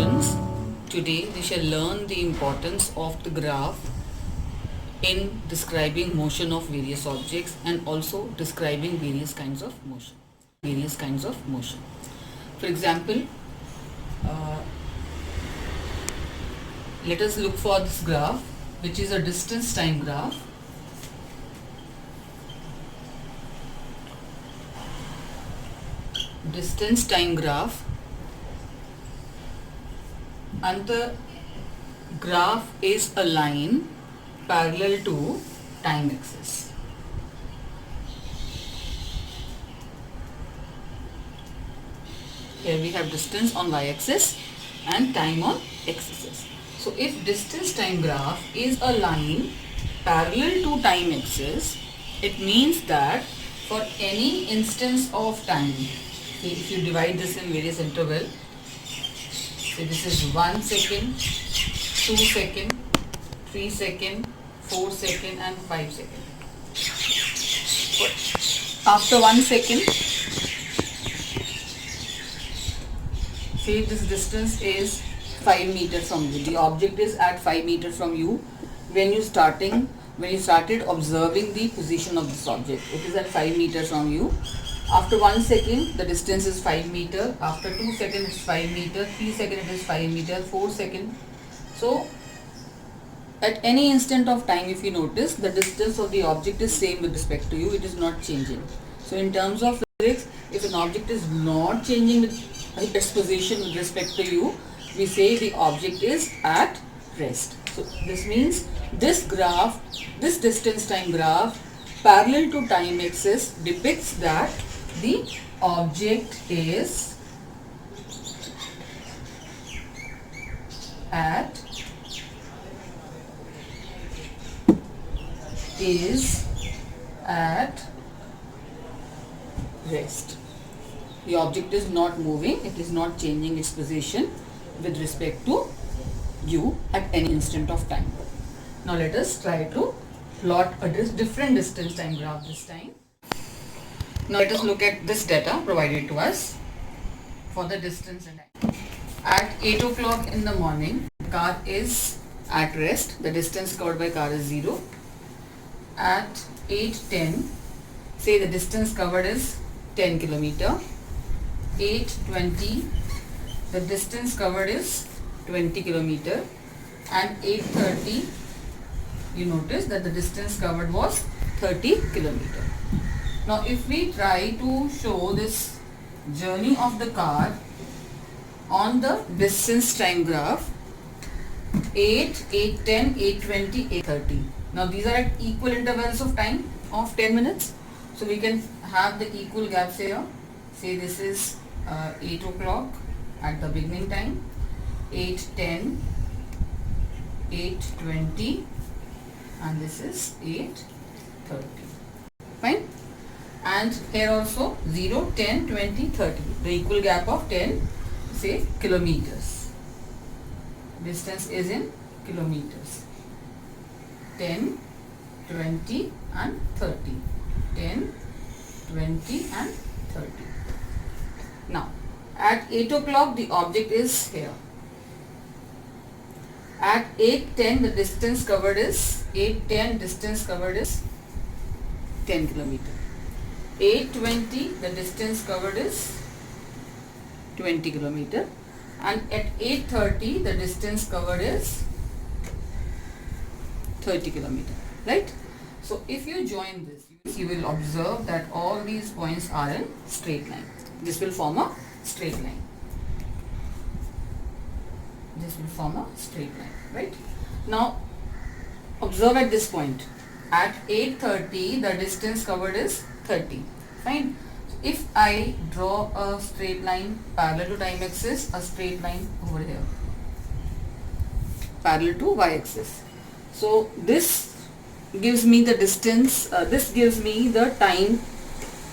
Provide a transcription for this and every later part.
students, today we shall learn the importance of the graph in describing motion of various objects and also describing various kinds of motion. For example, uh, let us look for this graph, which is a distance time graph. Distance time graph, and the graph is a line parallel to time axis. Here we have distance on y-axis and time on x-axis. So if distance time graph is a line parallel to time axis, it means that for any instance of time, if you divide this in various intervals, so this is 1 second, 2 second, 3 second, 4 second and 5 second. After 1 second, say this distance is 5 meters from you. The object is at 5 meters from you when you started observing the position of this object. It is at 5 meters from you. After 1 second, the distance is 5 meter. After 2 seconds, it's 5 meter. 3 seconds, it is 5 meter. 4 seconds. So, at any instant of time, if you notice, the distance of the object is same with respect to you. It is not changing. So, in terms of physics, if an object is not changing its position with respect to you, we say the object is at rest. So, this means this graph, this distance time graph, parallel to time axis, depicts that the object is at rest. The object is not moving, it is not changing its position with respect to you at any instant of time. Now let us try to plot a different distance time graph this time. Now let us look at this data provided to us for the distance and time. At 8 o'clock in the morning, the car is at rest. The distance covered by car is 0. At 8:10, say the distance covered is 10 kilometer. 8:20, the distance covered is 20 kilometer. And 8:30, you notice that the distance covered was 30 kilometer. Now if we try to show this journey of the car on the distance time graph, 8, 8:10, 8:20, 8:30. Now these are at equal intervals of time of 10 minutes. So we can have the equal gaps here. Say this is 8 o'clock at the beginning time, 8:10, 8:20 and this is 8:30. Fine. And here also 0, 10, 20, 30. The equal gap of 10, say kilometers. Distance is in kilometers. 10, 20 and 30. 10, 20 and 30. Now, at 8 o'clock the object is here. At 8:10 the distance covered is 10 kilometer. 8:20 the distance covered is 20 kilometer. And at 8:30 the distance covered is 30 kilometer, right? So if you join this, you will observe that all these points are in straight line. This will form a straight line. Right? Now observe at this point. At 8:30 the distance covered is 30. Fine. So if I draw a straight line parallel to time axis, a straight line over here parallel to y-axis. So this gives me the distance, this gives me the time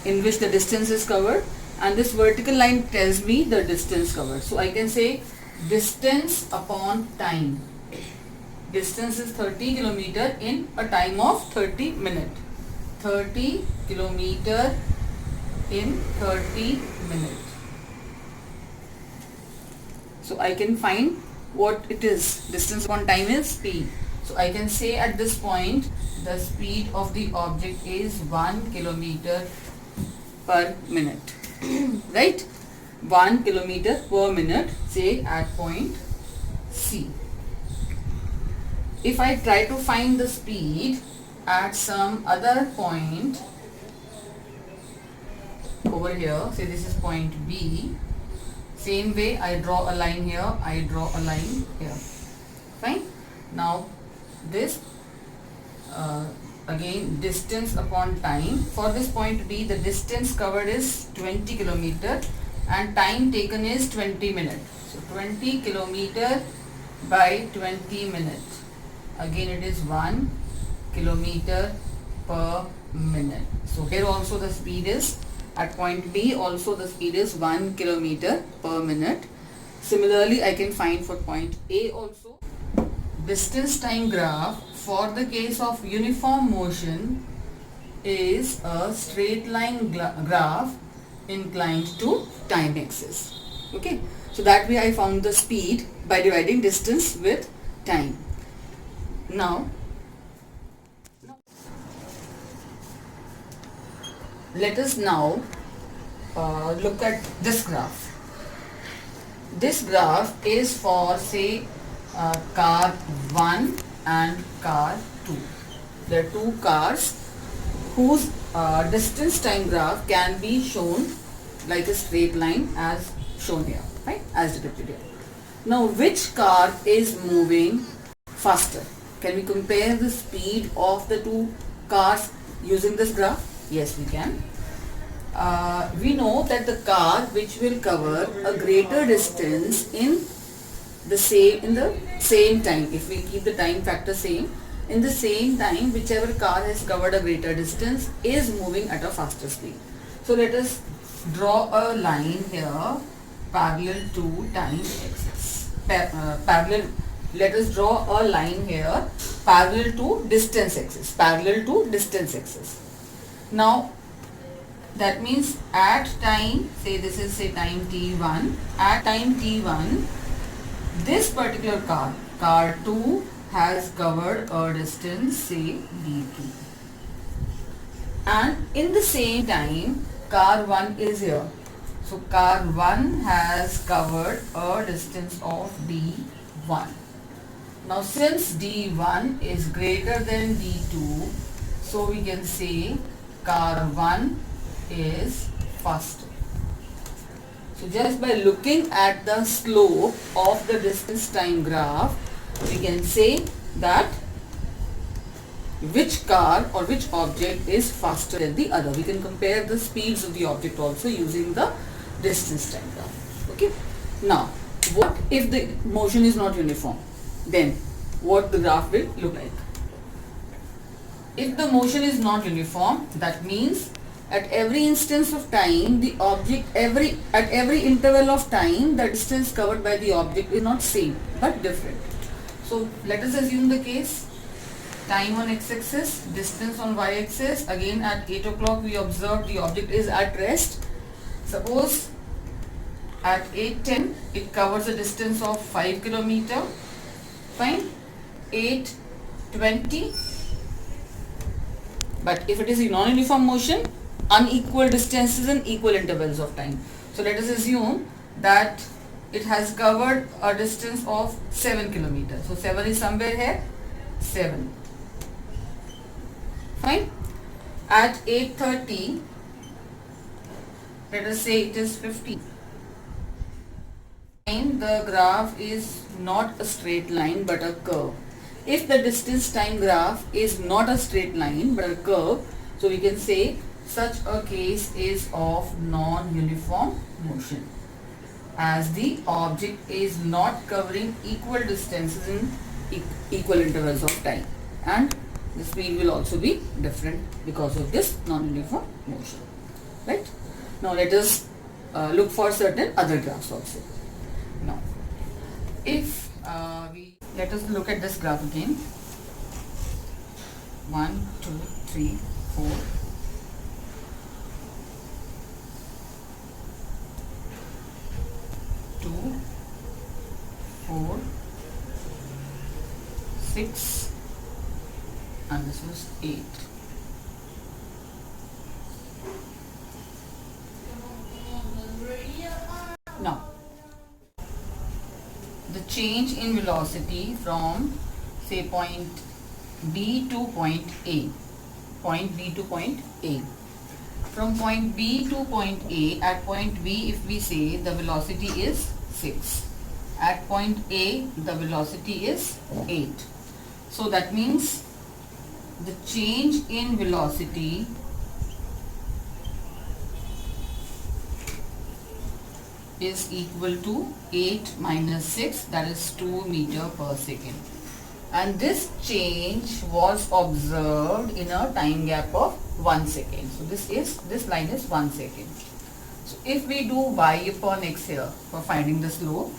in which the distance is covered, and this vertical line tells me the distance covered. So I can say distance upon time. Distance is 30 kilometer in a time of 30 minutes. 30 kilometer in 30 minutes. So I can find what it is. Distance upon time is speed. So I can say at this point the speed of the object is 1 kilometer per minute. Right? 1 kilometer per minute, say at point C. If I try to find the speed at some other point over here, say this is point B, same way I draw a line here, I draw a line here. Fine. Now this again distance upon time. For this point B, the distance covered is 20 kilometer and time taken is 20 minutes. So 20 kilometer by 20 minutes. Again it is 1 kilometer per minute. So here also the speed is, at point B also the speed is 1 kilometer per minute. Similarly I can find for point A also. Distance time graph for the case of uniform motion is a straight line graph inclined to time axis. Okay, so that way I found the speed by dividing distance with time. Now let us now look at this graph. This graph is for say car 1 and car 2. There are two cars whose distance time graph can be shown like a straight line as shown here, right, as depicted here. Now which car is moving faster? Can we compare the speed of the two cars using this graph? Yes, we can. We know that the car which will cover a greater distance in the same time, if we keep the time factor same, in the same time whichever car has covered a greater distance is moving at a faster speed. So let us draw a line here parallel to time axis. Let us draw a line here parallel to distance axis. Now that means at time, say this is say time t1, at time t1 this particular car 2 has covered a distance say d2, and in the same time car 1 is here. So car 1 has covered a distance of d1. Now since d1 is greater than d2, so we can say car 1 is faster. So just by looking at the slope of the distance time graph, we can say that which car or which object is faster than the other. We can compare the speeds of the object also using the distance time graph. Okay. Now, what if the motion is not uniform? Then what the graph will look like? If the motion is not uniform, that means at every instance of time, the object at every interval of time, the distance covered by the object is not same but different. So let us assume the case: time on x-axis, distance on y-axis. Again at 8 o'clock we observed the object is at rest. Suppose at 8:10 it covers a distance of 5 kilometer. Fine. 8:20. But if it is a non-uniform motion, unequal distances and equal intervals of time. So let us assume that it has covered a distance of 7 kilometers. So 7 is somewhere here. 7. Fine. At 8:30, let us say it is 50. The graph is not a straight line but a curve. If the distance time graph is not a straight line but a curve, so we can say such a case is of non-uniform motion, as the object is not covering equal distances in equal intervals of time, and the speed will also be different because of this non-uniform motion. Right? Now let us look for certain other graphs also. Now, if let us look at this graph again. 1, 2, 3, 4. 2, 4, 6, and this is 8. Now, the change in velocity from say point B to point A. Point B to point A. From point B to point A, at point B if we say the velocity is 6. At point A the velocity is 8. So that means the change in velocity is equal to 8 minus 6, that is 2 meter per second. And this change was observed in a time gap of 1 second. So this line is 1 second. So if we do y upon x here for finding the slope,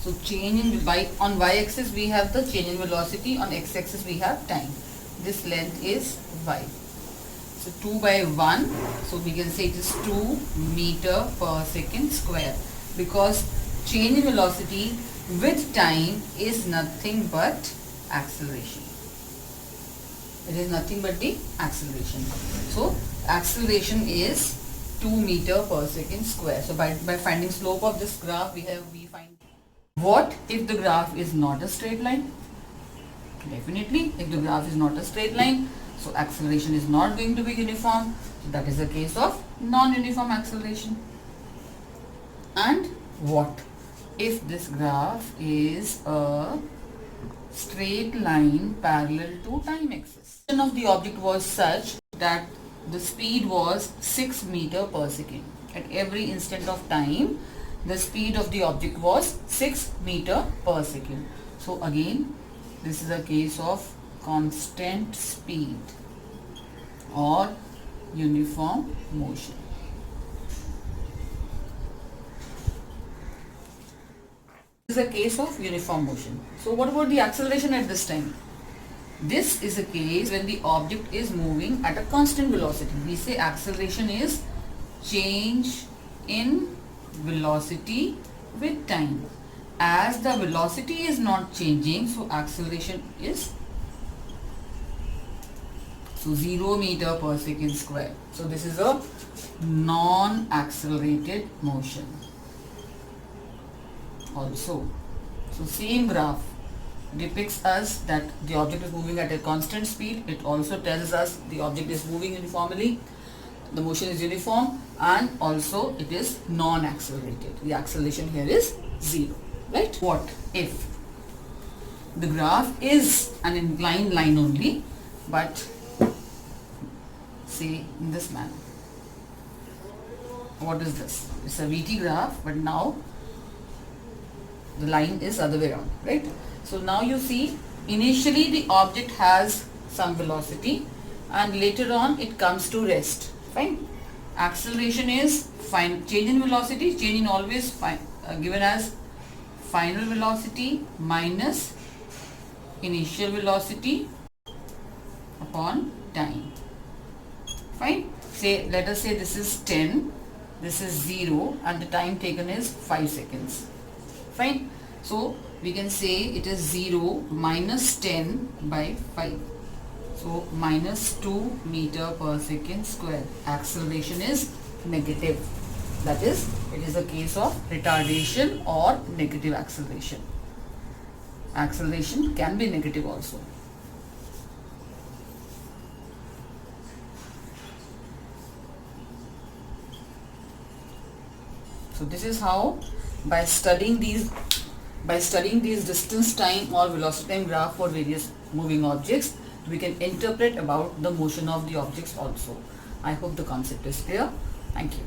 so change in on y-axis we have the change in velocity, on x-axis we have time. This length is y. So 2 by 1, so we can say it is 2 meter per second square, because change in velocity with time is nothing but acceleration. It is nothing but the acceleration. So acceleration is 2 meter per second square. So by finding slope of this graph we find. What if the graph is not a straight line? Definitely, if the graph is not a straight line, so acceleration is not going to be uniform. So that is the case of non-uniform acceleration. And what if this graph is a straight line parallel to time axis? The position of the object was such that the speed was 6 meter per second. At every instant of time, the speed of the object was 6 meter per second. So again, this is a case of constant speed or uniform motion. This is a case of uniform motion. So what about the acceleration at this time? This is a case when the object is moving at a constant velocity. We say acceleration is change in velocity with time. As the velocity is not changing, so acceleration is 0 meter per second square. So this is a non-accelerated motion also. So same graph depicts us that the object is moving at a constant speed. It also tells us the object is moving uniformly, the motion is uniform, and also it is non-accelerated. The acceleration here is 0, right? What if the graph is an inclined line only, but say in this manner? What is this? It's a VT graph, but now the line is other way around, right? So now you see, initially the object has some velocity and later on it comes to rest. Fine. Acceleration is change in velocity, change in always given as final velocity minus initial velocity upon time. Fine. Say, let us say this is 10, this is 0, and the time taken is 5 seconds. Fine. So we can say it is 0 minus 10 by 5. So minus 2 meter per second square. Acceleration is negative. That is, it is a case of retardation or negative acceleration. Acceleration can be negative also. So this is how, by studying these distance time or velocity time graph for various moving objects, we can interpret about the motion of the objects also. I hope the concept is clear. Thank you.